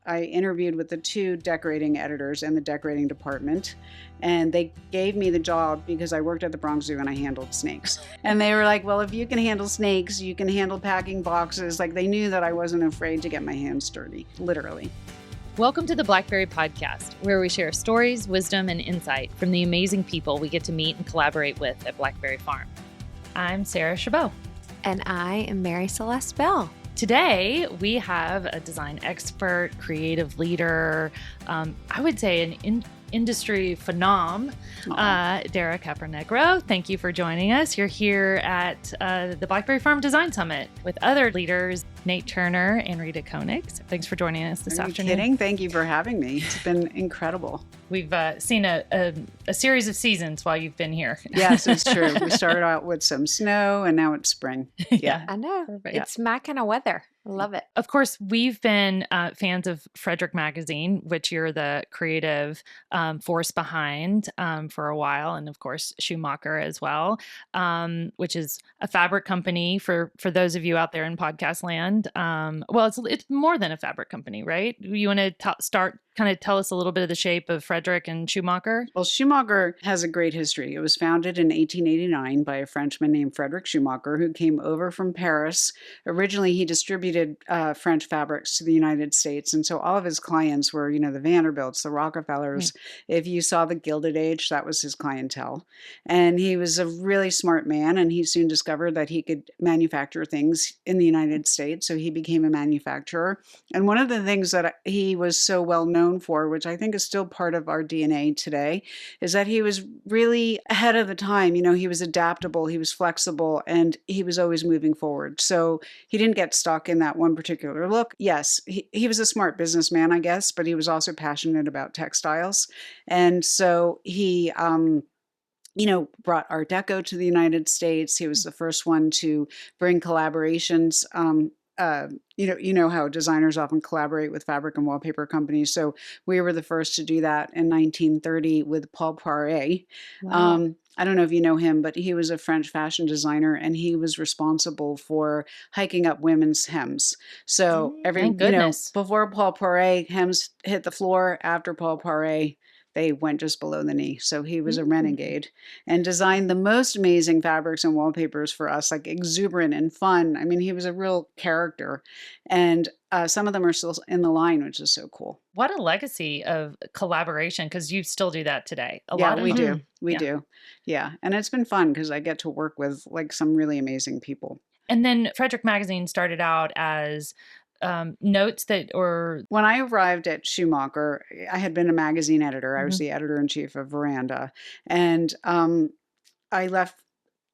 I interviewed with the 2 decorating editors in the decorating department, and they gave me the job because I worked at the Bronx Zoo and I handled snakes. And they were like, well, if you can handle snakes, you can handle packing boxes. Like, they knew that I wasn't afraid to get my hands dirty, literally. Welcome to the Blackberry Podcast, where we share stories, wisdom, and insight from the amazing people we get to meet and collaborate with at Blackberry Farm. I'm Sarah Chabot. And I am Mary Celeste Beall. Today, we have a design expert, creative leader, I would say an industry phenom, Dara Caponigro. Thank you for joining us. You're here at the Blackberry Farm Design Summit with other leaders, Nate Turner and Rita Koenig. So thanks for joining us this afternoon. Kidding? Thank you for having me. It's been incredible. We've seen a series of seasons while you've been here. Yes, it's true. We started out with some snow and now it's spring. Yeah. I know. Perfect. It's my kind of weather. I love it. Of course, we've been fans of FREDERIC magazine, which you're the creative force behind for a while. And of course, Schumacher as well, which is a fabric company for those of you out there in podcast land. Well, it's more than a fabric company, right? You want to tell us a little bit of the shape of FREDERIC and Schumacher? Well, Schumacher has a great history. It was founded in 1889 by a Frenchman named Frédéric Schumacher, who came over from Paris. Originally, he distributed French fabrics to the United States. And so all of his clients were, the Vanderbilts, the Rockefellers. If you saw the Gilded Age, that was his clientele. And he was a really smart man. And he soon discovered that he could manufacture things in the United States. So he became a manufacturer. And one of the things that he was so well known for, which I think is still part of our DNA today, is that he was really ahead of the time. He was adaptable, he was flexible, and he was always moving forward. So he didn't get stuck in that one particular look. Yes, he was a smart businessman, I guess, but he was also passionate about textiles. And so he brought Art Deco to the United States. He was the first one to bring collaborations. You know how designers often collaborate with fabric and wallpaper companies. So we were the first to do that in 1930 with Paul Poiret. Wow. I don't know if you know him, but he was a French fashion designer, and he was responsible for hiking up women's hems. So Thank goodness. Before Paul Poiret, hems hit the floor. After Paul Poiret, they went just below the knee. So he was a renegade and designed the most amazing fabrics and wallpapers for us, like exuberant and fun. I mean, he was a real character. And some of them are still in the line, which is so cool. What a legacy of collaboration, because you still do that today. We do. We do. Yeah. And it's been fun because I get to work with some really amazing people. And then FREDERIC magazine started out as notes When I arrived at Schumacher, I had been a magazine editor. I was the editor-in-chief of Veranda. And I left,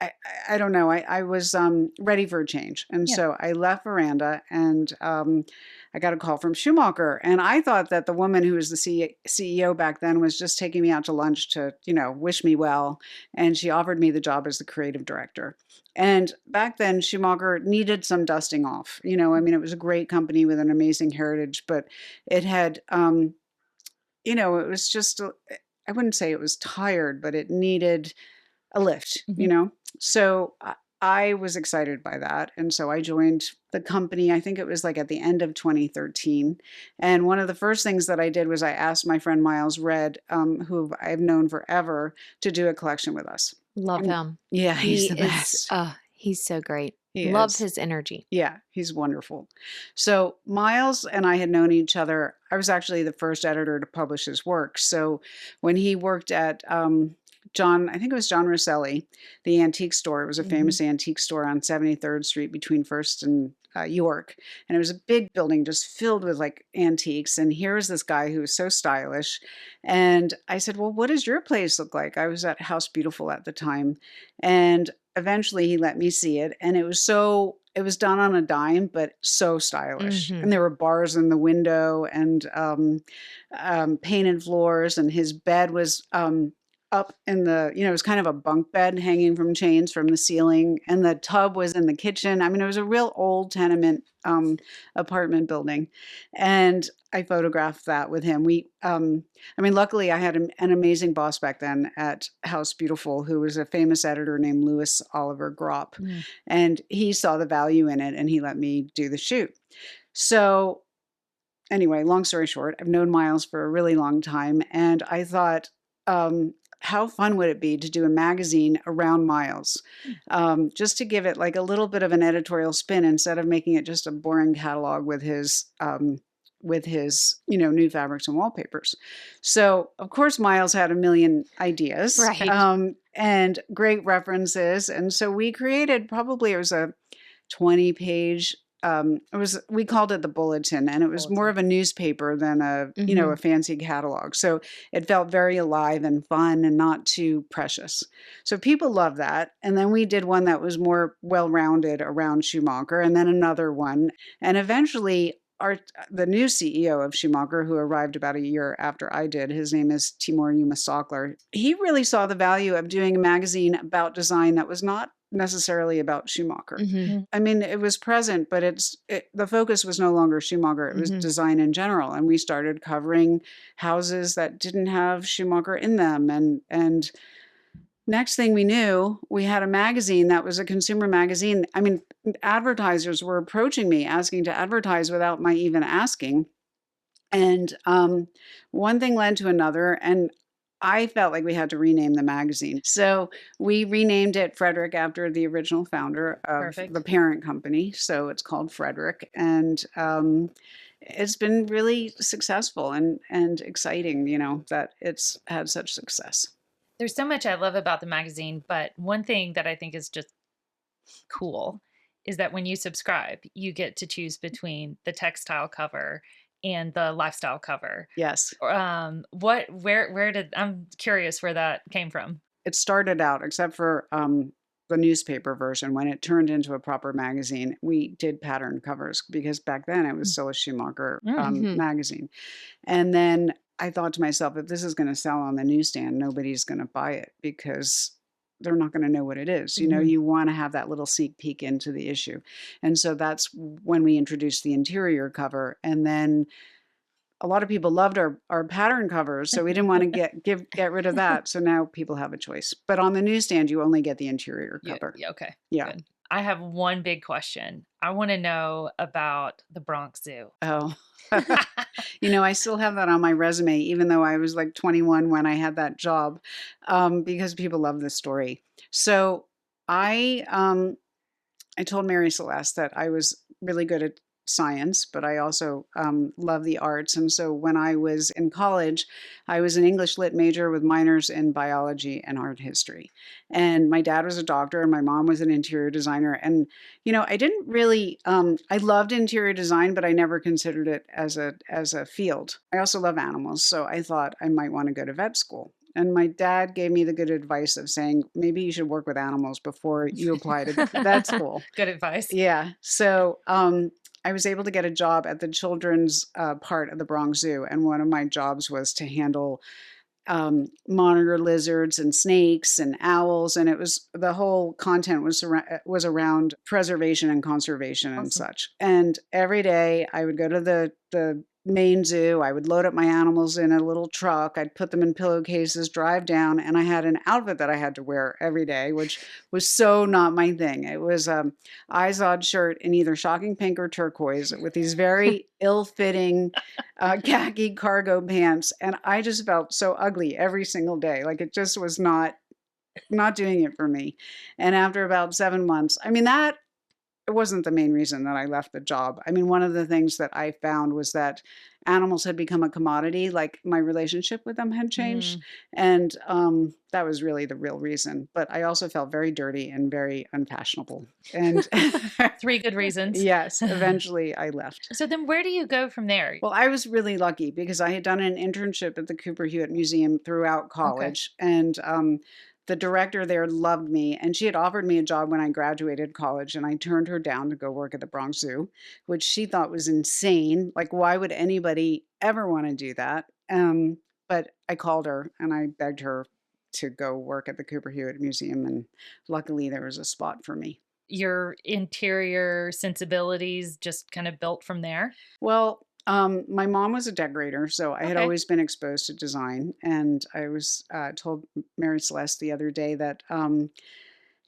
I don't know, I was ready for a change. And so I left Veranda, and I got a call from Schumacher. And I thought that the woman who was the CEO back then was just taking me out to lunch to, wish me well. And she offered me the job as the creative director. And back then, Schumacher needed some dusting off. It was a great company with an amazing heritage, but it had, it was just, I wouldn't say it was tired, but it needed a lift, So I was excited by that. And so I joined the company. I think it was at the end of 2013. And one of the first things that I did was I asked my friend Miles Red, who I've known forever, to do a collection with us. Love him. Yeah, he's the best. He's so great. He Love is. his energy. Yeah, he's wonderful. So Miles and I had known each other. I was actually the first editor to publish his work. So when he worked at John, I think it was John Rosselli, the antique store. It was a famous antique store on 73rd Street between First and York. And it was a big building just filled with antiques. And here's this guy who was so stylish. And I said, well, what does your place look like? I was at House Beautiful at the time. And eventually he let me see it. And it was done on a dime, but so stylish. And there were bars in the window and painted floors. And his bed was up in the, it was kind of a bunk bed hanging from chains from the ceiling, and the tub was in the kitchen. I mean, it was a real old tenement apartment building. And I photographed that with him. Luckily I had an amazing boss back then at House Beautiful, who was a famous editor named Louis Oliver Gropp. And he saw the value in it, and he let me do the shoot. So anyway, long story short, I've known Miles for a really long time. And I thought, how fun would it be to do a magazine around Miles? Just to give it like a little bit of an editorial spin instead of making it just a boring catalog with his, new fabrics and wallpapers. So, of course, Miles had a million ideas, Right. and great references. And so we created it was a 20-page, we called it the bulletin, and it was more of a newspaper than Mhm. a fancy catalog. So it felt very alive and fun and not too precious. So people loved that. And then we did one that was more well-rounded around Schumacher, and then another one. And eventually the new CEO of Schumacher, who arrived about a year after I did, his name is Timur Yumasaklar. He really saw the value of doing a magazine about design that was not necessarily about Schumacher. Mhm. I mean, it was present, but the focus was no longer Schumacher. It was Mhm. design in general, and we started covering houses that didn't have Schumacher in them, and next thing we knew, we had a magazine that was a consumer magazine. I mean, advertisers were approaching me asking to advertise without my even asking. And one thing led to another, and I felt like we had to rename the magazine. So we renamed it Frederic after the original founder of the Perfect. parent company. So it's called Frederic, and it's been really successful and exciting. That it's had such success. There's so much I love about the magazine, but one thing that I think is just cool is that when you subscribe, you get to choose between the textile cover and the lifestyle cover. Yes. Where did, I'm curious where that came from. It started out, except for the newspaper version, when it turned into a proper magazine, we did pattern covers because back then it was still a Schumacher Mhm. magazine. And then I thought to myself, if this is going to sell on the newsstand, nobody's going to buy it because they're not going to know what it is. Mhm. You want to have that little sneak peek into the issue. And so that's when we introduced the interior cover. And then a lot of people loved our pattern covers, so we didn't want to get rid of that. So now people have a choice. But on the newsstand, you only get the interior Yeah, cover. yeah, okay. Yeah. Good. I have one big question. I want to know about the Bronx Zoo. Oh. I still have that on my resume, even though I was like 21 when I had that job, because people love the story. So I told Mary Celeste that I was really good at science, but I also love the arts. And so when I was in college, I was an English lit major with minors in biology and art history. And my dad was a doctor, and my mom was an interior designer. And I didn't really. I loved interior design, but I never considered it as a field. I also love animals, so I thought I might want to go to vet school. And my dad gave me the good advice of saying, maybe you should work with animals before you apply to vet school. Good advice. Yeah. So I was able to get a job at the children's part of the Bronx Zoo. And one of my jobs was to handle monitor lizards and snakes and owls. And the whole content was around preservation and conservation and Awesome. such. And every day I would go to the main zoo. I would load up my animals in a little truck. I'd put them in pillowcases, drive down, and I had an outfit that I had to wear every day, which was so not my thing. It was Izod shirt in either shocking pink or turquoise with these very ill-fitting khaki cargo pants, and I just felt so ugly every single day. Like it just was not doing it for me. And after about 7 months, I mean that it wasn't the main reason that I left the job. I mean, one of the things that I found was that animals had become a commodity, like my relationship with them had changed. And that was really the real reason. But I also felt very dirty and very unfashionable. And 3 good reasons. yes, eventually I left. So then where do you go from there? Well, I was really lucky because I had done an internship at the Cooper Hewitt Museum throughout college. And the director there loved me, and she had offered me a job when I graduated college, and I turned her down to go work at the Bronx Zoo, which she thought was insane. Like, why would anybody ever want to do that? But I called her and I begged her to go work at the Cooper Hewitt Museum, and luckily there was a spot for me. Your interior sensibilities just kind of built from there? Well, my mom was a decorator, so I had Okay. always been exposed to design. And I was told Mary Celeste the other day that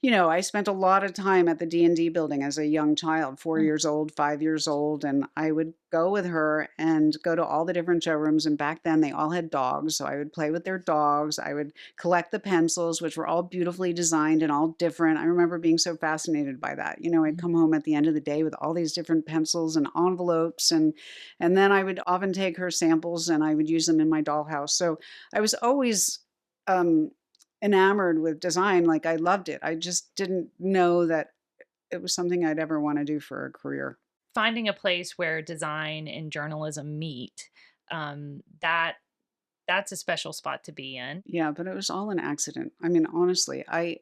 I spent a lot of time at the D&D building as a young child, 4 Mm. years old, 5 years old, and I would go with her and go to all the different showrooms, and back then they all had dogs, so I would play with their dogs. I would collect the pencils, which were all beautifully designed and all different. I remember being so fascinated by that. I'd Mhm. come home at the end of the day with all these different pencils and envelopes, and then I would often take her samples and I would use them in my dollhouse. So I was always um enamored with design, like, I loved it. I just didn't know that it was something I'd ever wanna do for a career. Finding a place where design and journalism meet, that that's a special spot to be in. Yeah, but it was all an accident. I mean, honestly, I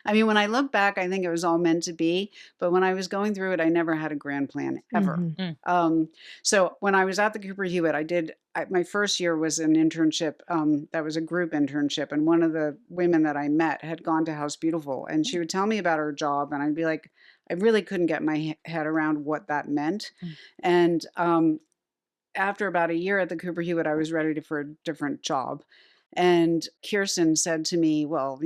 I mean, when I look back, I think it was all meant to be, but when I was going through it, I never had a grand plan ever. Mhm. Mm. Um, so when I was at the Cooper Hewitt, my first year was an internship, that was a group internship, and one of the women that I met had gone to House Beautiful, and she Mm. would tell me about her job, and I'd be like, I really couldn't get my head around what that meant. Mm. And after about a year at the Cooper Hewitt, I was ready for a different job. And Kirsten said to me, well,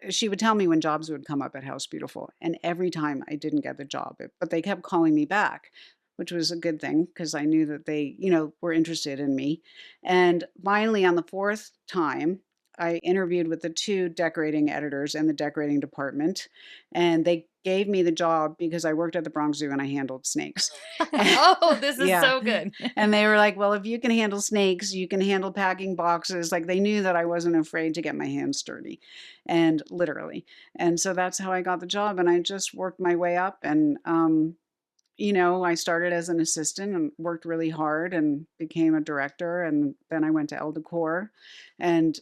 she would tell me when jobs would come up at House Beautiful. And every time I didn't get the job, but they kept calling me back, which was a good thing because I knew that they, were interested in me. And finally, on the fourth time, I interviewed with the two decorating editors in the decorating department, and they gave me the job because I worked at the Bronx Zoo and I handled snakes. Oh, this is Yeah. so good. And they were like, "Well, if you can handle snakes, you can handle packing boxes." Like, they knew that I wasn't afraid to get my hands dirty, and literally. And so that's how I got the job, and I just worked my way up, and, I started as an assistant and worked really hard and became a director, and then I went to Elle Decor, and,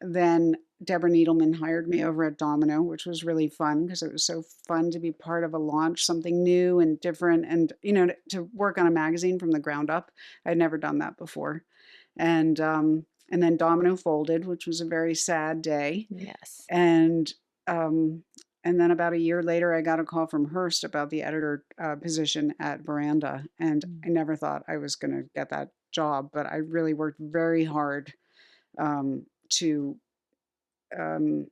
then Deborah Needleman hired me over at Domino, which was really fun because it was so fun to be part of a launch, something new and different, and, to work on a magazine from the ground up. I'd never done that before. And then Domino folded, which was a very sad day. Yes. And, um, and then about a year later, I got a call from Hearst about the editor position at Veranda, and Mm. I never thought I was going to get that job, but I really worked very hard to um,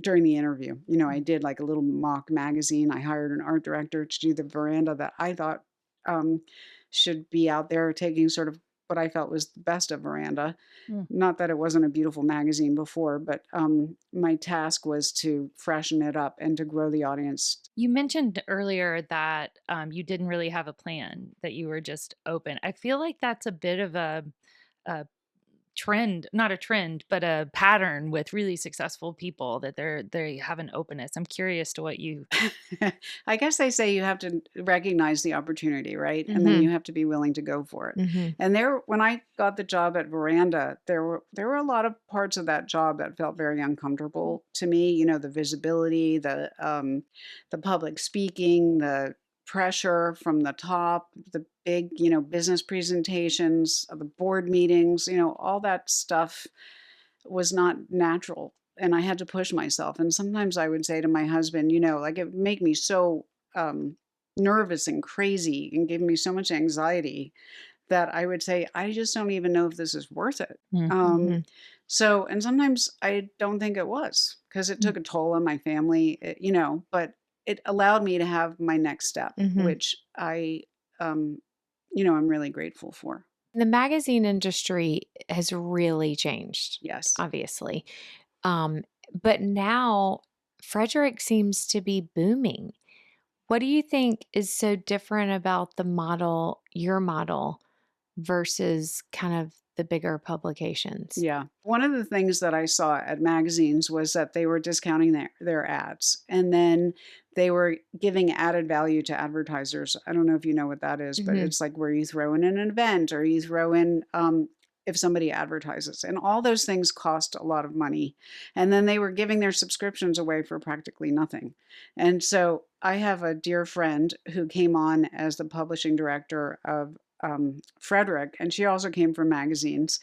during the interview. I Mm. did like a little mock magazine. I hired an art director to do the Veranda that I thought um, should be out there taking sort of what I felt was the best of Veranda. Mm. Not that it wasn't a beautiful magazine before, but my task was to freshen it up and to grow the audience. You mentioned earlier that you didn't really have a plan, that you were just open. I feel like that's a bit of a trend, not a trend, but a pattern with really successful people, that they have an openness. I'm curious to what you. I guess they say you have to recognize the opportunity, right? And then Mhm. you have to be willing to go for it. Mhm. And when I got the job at Veranda, there were a lot of parts of that job that felt very uncomfortable to me. The visibility, the public speaking, the pressure from the top, the big, business presentations, the board meetings, all that stuff was not natural, and I had to push myself, and sometimes I would say to my husband, like, it would make me so, nervous and crazy and give me so much anxiety that I would say, "I just don't even know if this is worth it." Mm. Um, Mhm. and sometimes I don't think it was because it Mm. took a toll on my family, but it allowed me to have my next step, Mhm. which um, I'm really grateful for. The magazine industry has really changed, Yes. obviously. Um, but now Frederick seems to be booming. What do you think is so different about your model versus kind of the bigger publications? Yeah. One of the things that I saw at magazines was that they were discounting their ads, and then they were giving added value to advertisers. I don't know if you know what that is, but Mhm. it's like where you throw in an event or you throw in if somebody advertises, and all those things cost a lot of money. And then they were giving their subscriptions away for practically nothing. And so I have a dear friend who came on as the publishing director of Frederick, and she also came from magazines,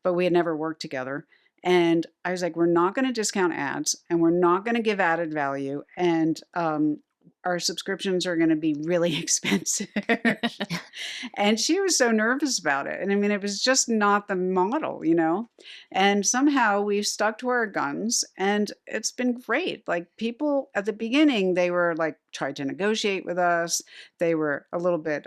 but we had never worked together. And I was like, we're not going to discount ads and we're not going to give added value. And our subscriptions are going to be really expensive. And she was so nervous about it. And I mean, it was just not the model, you know? And somehow we've stuck to our guns and it's been great. Like people at the beginning, they were like, tried to negotiate with us. They were a little bit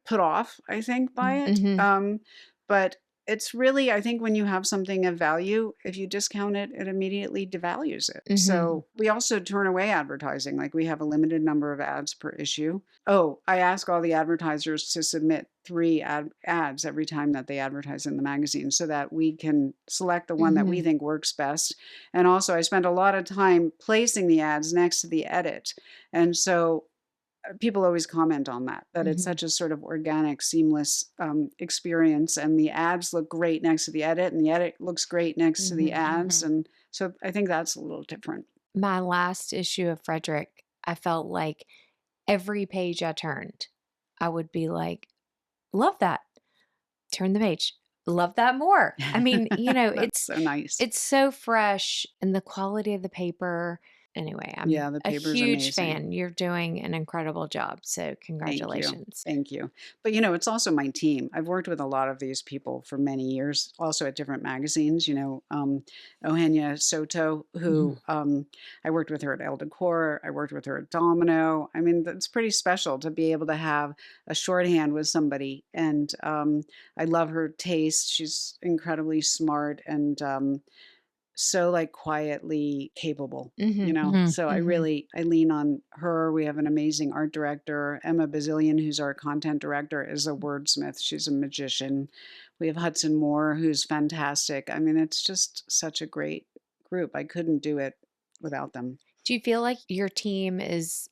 put off, I think, by it. But it's really, I think when you have something of value, if you discount it, it immediately devalues it. So we also turn away advertising. Like we have a limited number of ads per issue. Oh, I ask all the advertisers to submit 3 ads every time that they advertise in the magazine so that we can select the one that we think works best. And also I spend a lot of time placing the ads next to the edit. And so people always comment on that it's such a sort of organic, seamless experience. And the ads look great next to the edit and the edit looks great next to the ads. And so I think that's a little different. My last issue of Frederic, I felt like every page I turned, I would be like, love that. Turn the page. Love that more. I mean, you know, It's so nice. it's so fresh and the quality of the paper. Anyway, I'm Yeah, the a paper's huge amazing. fan. You're doing an incredible job. So Thank you. congratulations. Thank you. But you know, it's also my team. I've worked with a lot of these people for many years, also at different magazines. You know, Eugenia Soto, who I worked with her at Elle Decor. I worked with her at Domino. I mean, it's pretty special to be able to have a shorthand with somebody. And I love her taste. She's incredibly smart and so like quietly capable, you know? So I lean on her. We have an amazing art director, Emma Bazillion, who's our content director, is a wordsmith. She's a magician. We have Hudson Moore, who's fantastic. I mean, it's just such a great group. I couldn't do it without them. Do you feel like your team is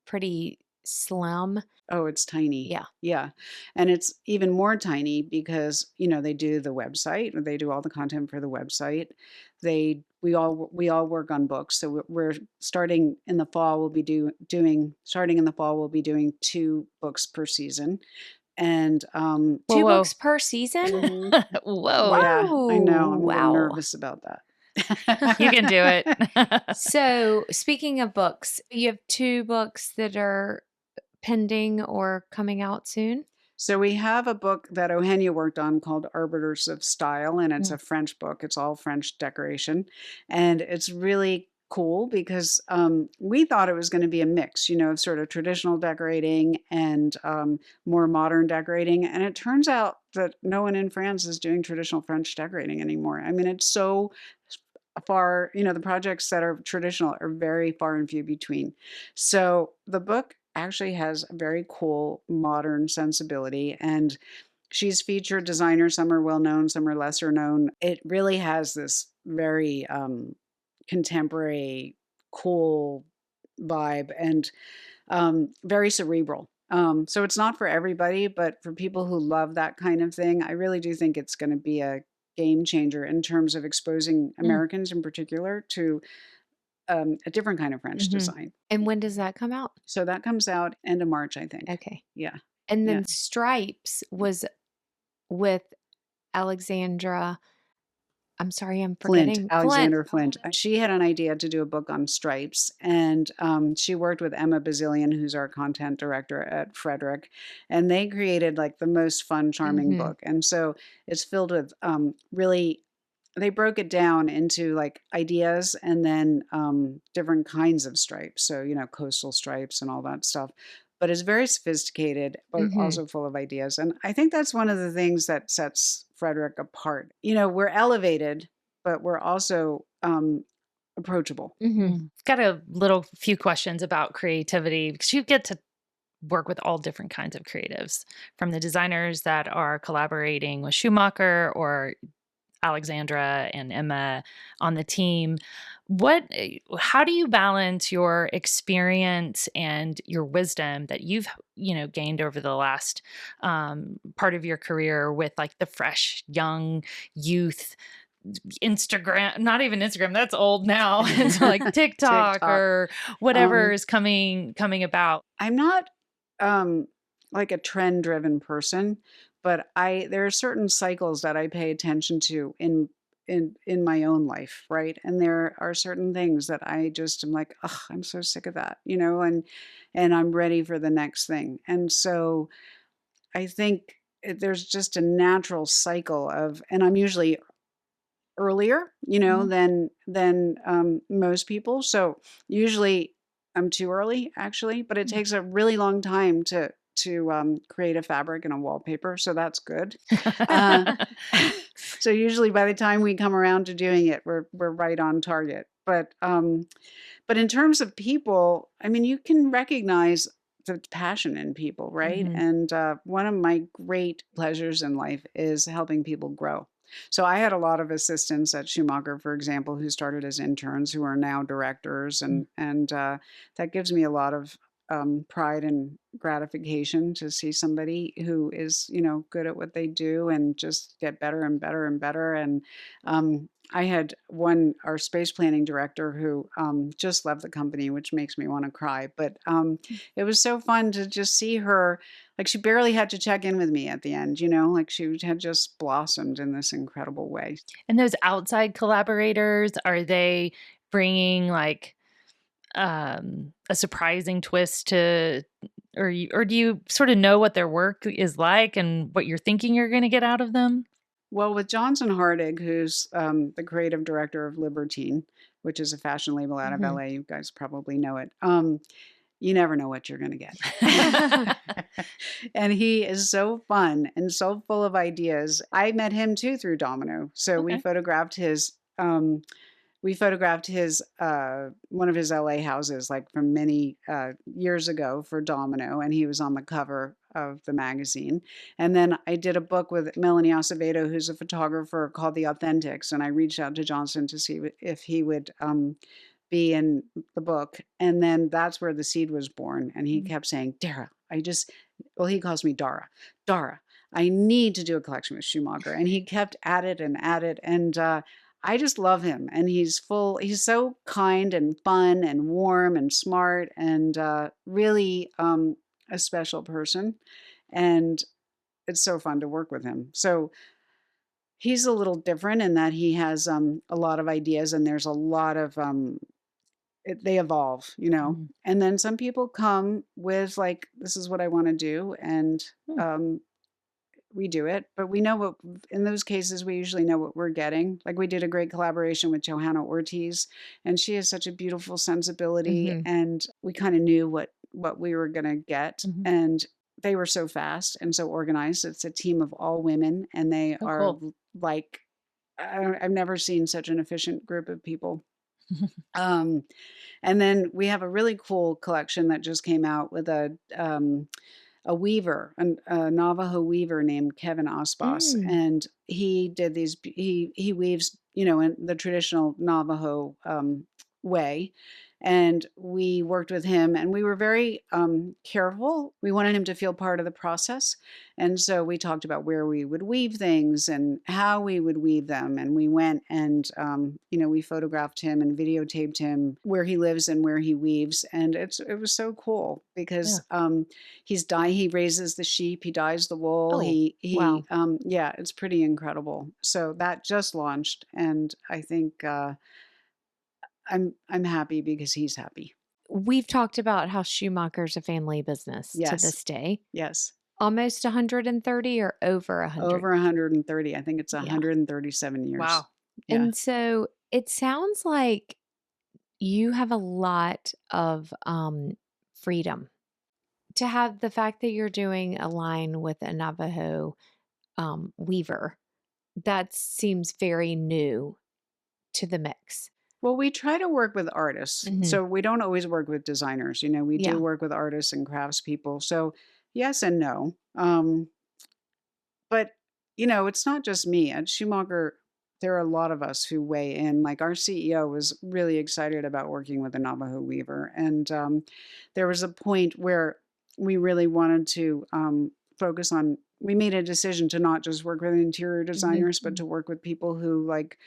pretty slim? Oh, it's tiny. Yeah. Yeah. And it's even more tiny because, you know, they do the website, they do all the content for the website. We all work on books. So we're starting in the fall, starting in the fall, we'll be doing 2 books per season. And 2 books per season? Whoa. yeah, I know. I'm a little Wow. nervous about that. You can do it. So speaking of books, you have 2 books that are pending or coming out soon? So we have a book that Eugenia worked on called Arbiters of Style, and it's a French book. It's all French decoration. And it's really cool because we thought it was going to be a mix, you know, of sort of traditional decorating and more modern decorating. And it turns out that no one in France is doing traditional French decorating anymore. I mean, it's so far, you know, the projects that are traditional are very far and few between. So the book actually has a very cool modern sensibility, and she's featured designers. Some are well known, some are lesser known. It really has this very contemporary, cool vibe and very cerebral. So it's not for everybody, but for people who love that kind of thing, I really do think it's going to be a game changer in terms of exposing Americans in particular to a different kind of French design. And when does that come out? So that comes out end of March, I think. Okay. Yeah. And then Yeah. Stripes was with Alexandra. I'm sorry, I'm forgetting. Alexander Flint. She had an idea to do a book on stripes, and she worked with Emma Bazillion, who's our content director at Frederic, and they created like the most fun, charming book. And so it's filled with really, they broke it down into like ideas and then different kinds of stripes. So, you know, coastal stripes and all that stuff. But it's very sophisticated, but also full of ideas. And I think that's one of the things that sets Frederic apart. You know, we're elevated, but we're also approachable. Got a little few questions about creativity because you get to work with all different kinds of creatives, from the designers that are collaborating with Schumacher or Alexandra and Emma on the team. How do you balance your experience and your wisdom that you've, you know, gained over the last part of your career with like the fresh young youth Instagram, not even Instagram, that's old now. It's like TikTok or whatever is coming about. I'm not like a trend driven person, but there are certain cycles that I pay attention to in in my own life, right? And there are certain things that I just am like, oh, I'm so sick of that, and I'm ready for the next thing. And so I think there's just a natural cycle of, and I'm usually earlier, Mhm. than most people. So usually I'm too early, actually, but it Mm. takes a really long time to create a fabric and a wallpaper. So that's good. Uh, so usually by the time we come around to doing it, we're right on target. But in terms of people, I mean, you can recognize the passion in people, right? Mhm. And one of my great pleasures in life is helping people grow. So I had a lot of assistants at Schumacher, for example, who started as interns, who are now directors, Mm. and that gives me a lot of pride and gratification to see somebody who is, good at what they do and just get better and better and better. And I had our space planning director who just left the company, which makes me want to cry. But it was so fun to just see her. Like she barely had to check in with me at the end, like she had just blossomed in this incredible way. And those outside collaborators, are they bringing like a surprising twist to, or do you sort of know what their work is like and what you're thinking you're going to get out of them? Well, with Johnson Hardig, who's the creative director of Libertine, which is a fashion label out of Mhm. LA, you guys probably know it. You never know what you're going to get. And he is so fun and so full of ideas. I met him too through Domino. So we Okay. photographed his one of his LA houses like from many years ago for Domino, and he was on the cover of the magazine. And then I did a book with Melanie Acevedo, who's a photographer, called The Authentics, and I reached out to Johnson to see if he would be in the book. And then that's where the seed was born. And he Mhm. kept saying, Dara, well, he calls me Dara. Dara, I need to do a collection with Schumacher. And he kept at it and at it. And I just love him. And he's so kind and fun and warm and smart and really a special person. And it's so fun to work with him. So he's a little different in that he has a lot of ideas, and there's a lot of they evolve, Mhm. and then some people come with like, this is what I want to do, and Hmm. um, we do it. But we know what, in those cases, we usually know what we're getting. Like we did a great collaboration with Johanna Ortiz, and she has such a beautiful sensibility, Mhm. and we kind of knew what we were gonna get, Mhm. and they were so fast and so organized. It's a team of all women, and they Oh, are cool. like, I've never seen such an efficient group of people. Um, and then we have a really cool collection that just came out with a weaver, a Navajo weaver named Kevin Osbos, Mm. and he did he weaves, in the traditional Navajo way. And we worked with him, and we were very careful. We wanted him to feel part of the process, and so we talked about where we would weave things and how we would weave them. And we went and we photographed him and videotaped him where he lives and where he weaves, and it was so cool Yeah. because he raises the sheep, he dyes the wool, Oh, he wow. yeah, it's pretty incredible. So that just launched, and I think I'm happy because he's happy. We've talked about how Schumacher's a family business to Yes. this day. Yes. Almost 130 or over 100? Over 130. I think it's Yeah. 137 years. Wow. Yeah. And so it sounds like you have a lot of freedom to have the fact that you're doing a line with a Navajo weaver. That seems very new to the mix. Well, we try to work with artists. Mhm. So we don't always work with designers. We do Yeah. work with artists and craftspeople. So yes and no. But it's not just me. At Schumacher, there are a lot of us who weigh in. Like our CEO was really excited about working with a Navajo weaver. And there was a point where we really wanted to focus on, we made a decision to not just work with interior Mhm. designers, but to work with people who like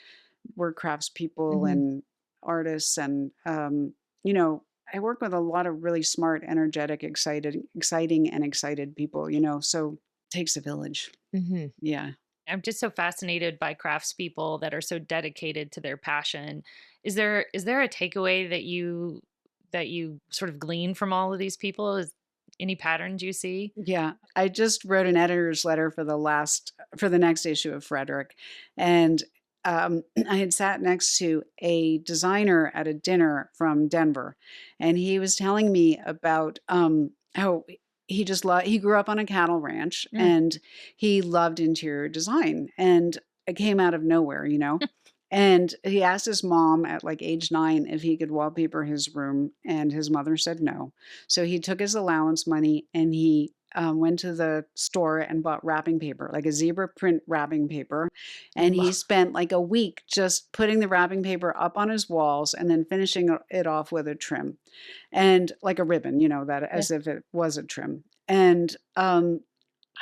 were craftspeople Mhm. and artists. And, you know, I work with a lot of really smart, energetic, exciting and excited people, so it takes a village. Mhm. Yeah. I'm just so fascinated by craftspeople that are so dedicated to their passion. Is there a takeaway that you sort of glean from all of these people? Is any patterns you see? Yeah, I just wrote an editor's letter for the next issue of Frederick, and I had sat next to a designer at a dinner from Denver, and he was telling me about how he grew up on a cattle ranch Mm. and he loved interior design, and it came out of nowhere, you know. And he asked his mom at like age 9 if he could wallpaper his room, and his mother said no. So he took his allowance money and he went to the store and bought wrapping paper, like a zebra print wrapping paper. And he Love. spent like a week just putting the wrapping paper up on his walls and then finishing it off with a trim and like a ribbon, you know, that Yeah. as if it was a trim. And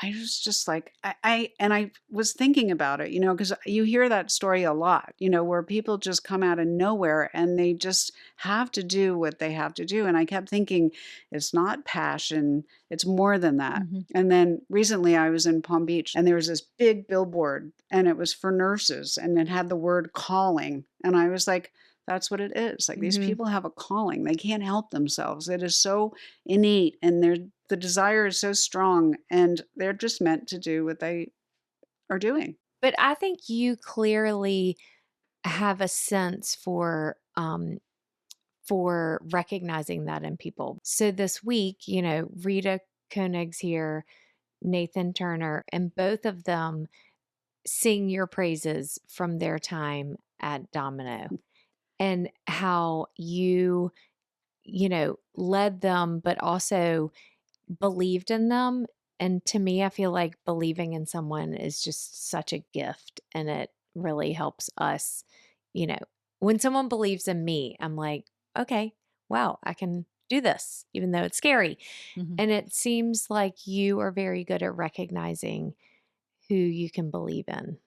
I was just like, I was thinking about it, you know, because you hear that story a lot, you know, where people just come out of nowhere and they just have to do what they have to do. And I kept thinking, it's not passion, it's more than that. Mhm. And then recently I was in Palm Beach and there was this big billboard and it was for nurses and it had the word calling. And I was like, that's what it is. Like these Mhm. people have a calling. They can't help themselves. It is so innate and the desire is so strong and they're just meant to do what they are doing. But I think you clearly have a sense for recognizing that in people. So this week, Rita Koenig's here, Nathan Turner, and both of them sing your praises from their time at Domino and how led them, but also believed in them. And to me, I feel like believing in someone is just such a gift and it really helps us. You know, when someone believes in me, I'm like, okay, wow, I can do this, even though it's scary. Mhm. And it seems like you are very good at recognizing who you can believe in.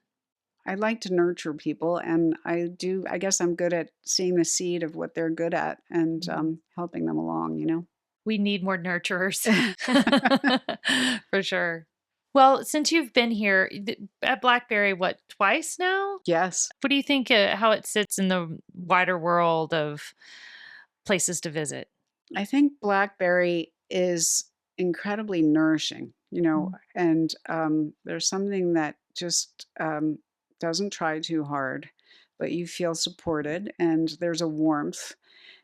I like to nurture people and I guess I'm good at seeing the seed of what they're good at and Mhm. helping them along, you know? We need more nurturers. For sure. Well, since you've been here at Blackberry, what, twice now? Yes. What do you think, how it sits in the wider world of places to visit? I think blackberry is incredibly nourishing, you know, Mm. and there's something that just doesn't try too hard, but you feel supported, and there's a warmth,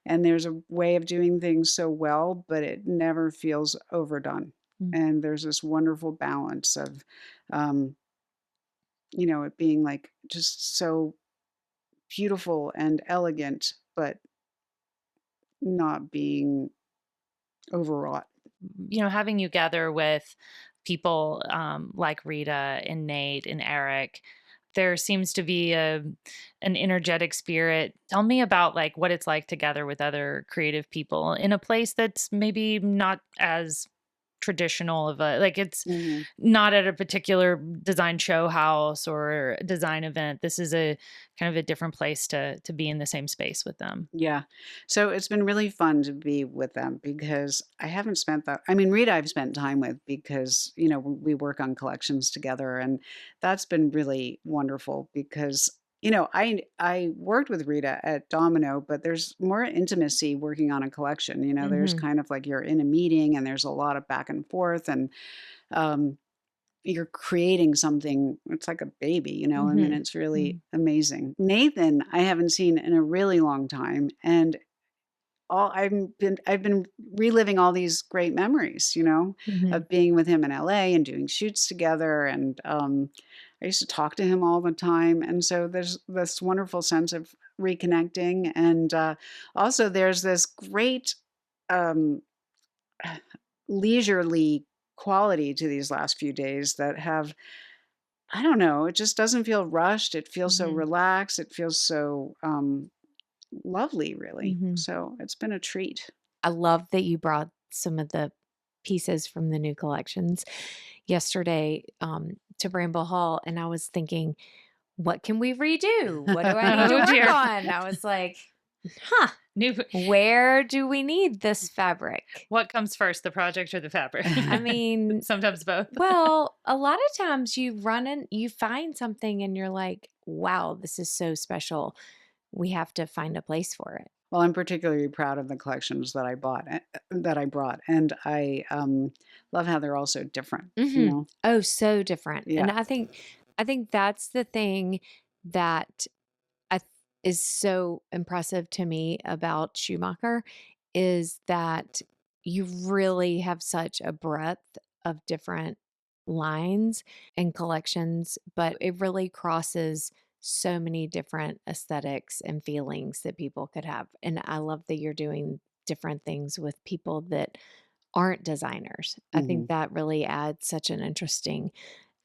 and there's a way of doing things so well, but it never feels overdone. Mm. And there's this wonderful balance of, um, you know, it being like just so beautiful and elegant, but not being overwrought. Having you gather with people like Rita and Nate and Eric, there seems to be an energetic spirit. Tell me about like what it's like to gather with other creative people in a place that's maybe not as traditional of a, like, it's Mhm. not at a particular design show house or design event. This is a kind of a different place to be in the same space with them. Yeah. So it's been really fun to be with them because I haven't spent that. I mean, Rita, I've spent time with because, you know, we work on collections together. And that's been really wonderful because, you know, I worked with Rita at Domino, but there's more intimacy working on a collection. You know, there's Mhm. kind of like you're in a meeting and there's a lot of back and forth and um, you're creating something. It's like a baby, you know, I mean, Mhm. it's really Mhm. amazing. Nathan, I haven't seen in a really long time. And I've been reliving all these great memories, you know, Mhm. of being with him in LA and doing shoots together, and, I used to talk to him all the time, and so there's this wonderful sense of reconnecting, and, also there's this great, um, leisurely quality to these last few days that have I don't know, it just doesn't feel rushed, it feels so Mhm. relaxed, it feels so, lovely, really, Mhm. so it's been a treat. I love that you brought some of the pieces from the new collections yesterday to Bramble Hall, and I was thinking, what can we redo? What do I need to Oh work dear. on? I was like, Huh. New. Where do we need this fabric? What comes first, the project or the fabric? I mean, sometimes both. Well, a lot of times you find something and you're like, wow, this is so special. We have to find a place for it. Well, I'm particularly proud of the collections that I brought, and I love how they're all so different. Mhm. Oh, so different. And Yeah. I think that's the thing that is so impressive to me about Schumacher is that you really have such a breadth of different lines and collections, but it really crosses so many different aesthetics and feelings that people could have. And I love that you're doing different things with people that aren't designers. I think that really adds such an interesting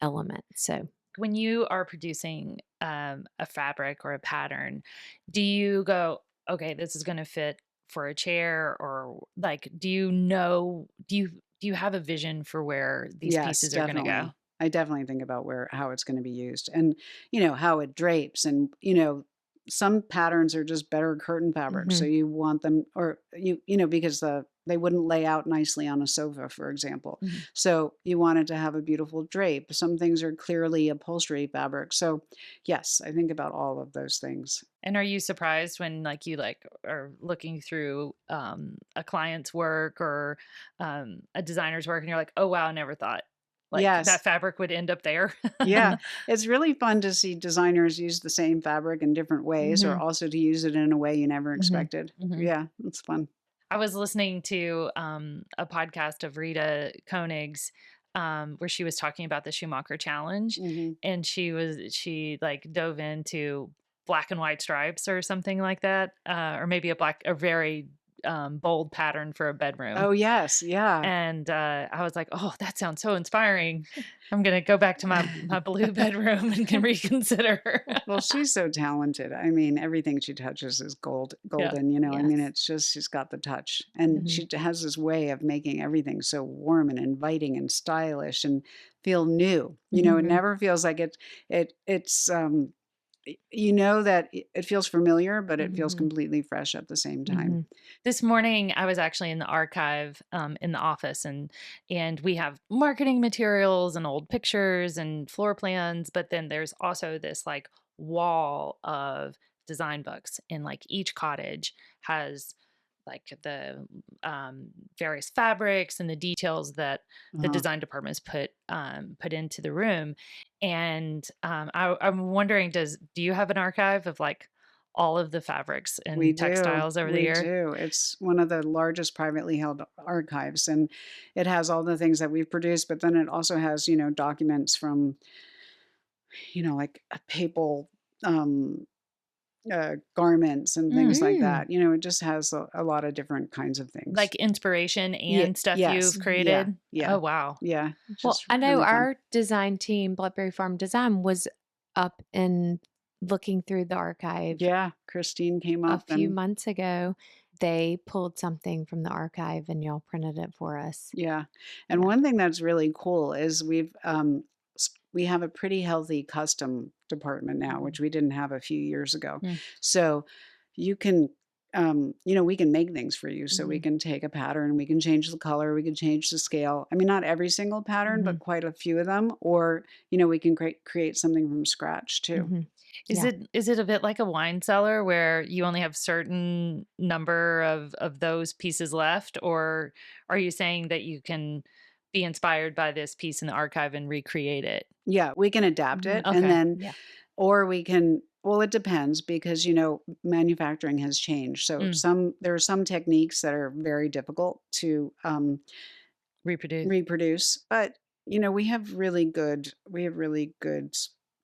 element. So, when you are producing a fabric or a pattern, do you go, okay, this is going to fit for a chair, or like, do you have a vision for where these Yes, pieces are going to go? definitely. I definitely think about how it's going to be used, and how it drapes, and some patterns are just better curtain fabrics, so mhm, you want them, or because they wouldn't lay out nicely on a sofa, for example. Mhm. So you want it to have a beautiful drape. Some things are clearly upholstery fabric. So yes, I think about all of those things. And are you surprised when like you like are looking through a client's work or a designer's work and you're like, oh wow, I never thought like Yes. that fabric would end up there? Yeah, it's really fun to see designers use the same fabric in different ways, or mhm, also to use it in a way you never mhm. expected. Mhm. Yeah, it's fun. I was listening to a podcast of Rita Koenig's where she was talking about the Schumacher challenge, Mhm. and she like dove into black and white stripes or something like that, or maybe a very bold pattern for a bedroom. Oh, yes, yeah. And I was like, "Oh, that sounds so inspiring. I'm gonna go back to my blue bedroom and can reconsider." Well, she's so talented. I mean, everything she touches is Yeah. golden, I mean, Yes. it's just she's got the touch. And Mhm, she has this way of making everything so warm and inviting and stylish and feel new. It mhm, never feels like it's that it feels familiar, but it feels mhm, completely fresh at the same time. mhm, This morning, I was actually in the archive in the office, and we have marketing materials and old pictures and floor plans. But then there's also this like wall of design books, and like each cottage has like the various fabrics and the details that the Uh-huh. design departments put into the room. And I'm wondering, do you have an archive of like all of the fabrics We and do, textiles over the we year? do. It's one of the largest privately held archives, and it has all the things that we've produced, but then it also has, documents from, like papal um, garments and things like mm. that. It just has a lot of different kinds of things. Like inspiration Yeah, and stuff yes, you've Mhm. yeah, created? yeah, Oh, wow. yeah. It's Well, just I know really fun. our design team, Blackberry Farm Design, was up and looking through the archive Yeah, Christine came a up few and months ago. They pulled something from the archive and y'all printed it for us. yeah. And Yeah. one thing that's really cool is we have a pretty healthy custom department now, Mhm. which we didn't have a few years ago. Mm. So you can we can make things for you. So we Mhm. can take a pattern, we can change the color, we can change the scale. I mean, not every single pattern, but Mhm. quite a few of them. Or, we can create something from scratch too. Mhm. Is Yeah. it a bit like a wine cellar where you only have certain number of those pieces left? Or are you saying that you can be inspired by this piece in the archive and recreate it? Yeah, we can adapt Mhm. it, and Okay. then Yeah. or we can, well, it depends because, manufacturing has changed. So Mm. there are some techniques that are very difficult to Reproduce. reproduce, but we have really good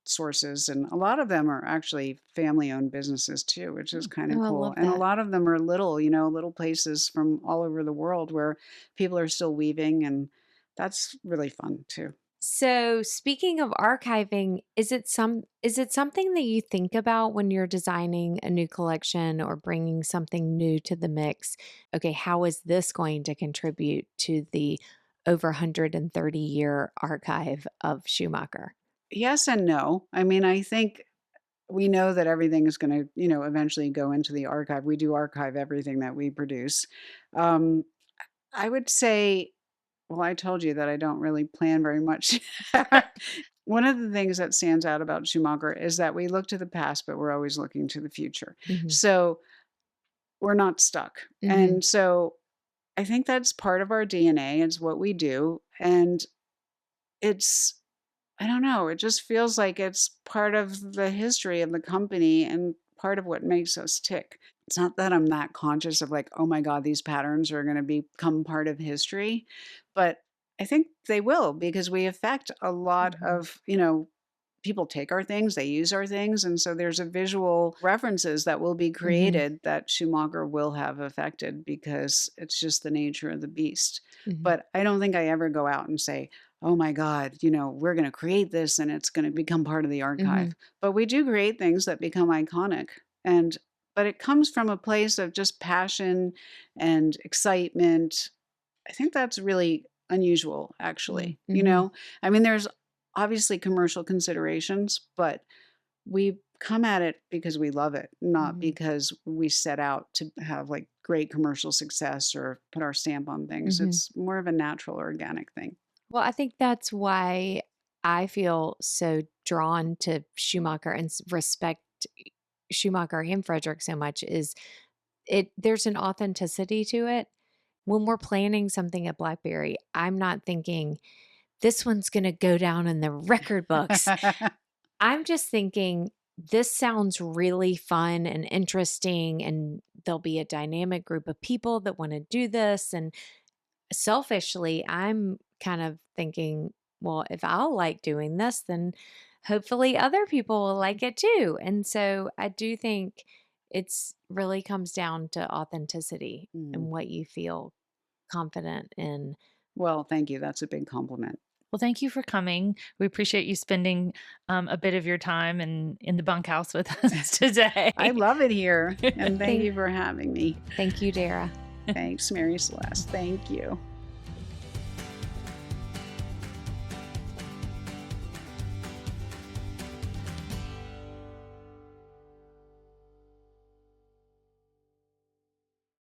sources, and a lot of them are actually family owned businesses too, which is Mm. kind of Oh, I cool. love And a that. lot of them are little places from all over the world where people are still weaving, and that's really fun too. So, speaking of archiving, is it something that you think about when you're designing a new collection or bringing something new to the mix? Okay, how is this going to contribute to the over 130-year archive of Schumacher? Yes and no. I mean, I think we know that everything is going to, eventually go into the archive. We do archive everything that we produce. Um, I would say, well, I told you that I don't really plan very much. One of the things that stands out about Schumacher is that we look to the past, but we're always looking to the future. Mhm. So we're not stuck. Mhm. And so I think that's part of our DNA. It's what we do. And it's, I don't know, it just feels like it's part of the history of the company and part of what makes us tick. It's not that I'm that conscious of like, oh my God, these patterns are going to become part of history, but I think they will because we affect a lot Mhm. of, people take our things, they use our things. And so there's a visual references that will be Mhm. created that Schumacher will have affected because it's just the nature of the beast. Mhm. But I don't think I ever go out and say, oh my God, we're going to create this and it's going to become part of the archive. Mhm. But we do create things that become iconic. But it comes from a place of just passion and excitement. I think that's really unusual, Mhm. actually. Mhm. I mean, there's obviously commercial considerations, but we come at it because we love it, not Mhm. because we set out to have like great commercial success or put our stamp on things. Mhm. It's more of a natural, organic thing. Well, I think that's why I feel so drawn to Schumacher and respect Schumacher and Frederick so much is there's an authenticity to it. When we're planning something at Blackberry, I'm not thinking this one's going to go down in the record books. I'm just thinking this sounds really fun and interesting, and there'll be a dynamic group of people that want to do this. And selfishly, I'm kind of thinking, well, if I'll like doing this, then hopefully other people will like it too. And so I do think it's really comes down to authenticity Mm. and what you feel confident in. Well, thank you. That's a big compliment. Well, thank you for coming. We appreciate you spending a bit of your time in the bunkhouse with us today. I love it here. And thank Thank, you for having me. thank you, Dara. Thanks, Mary Celeste. Thank you.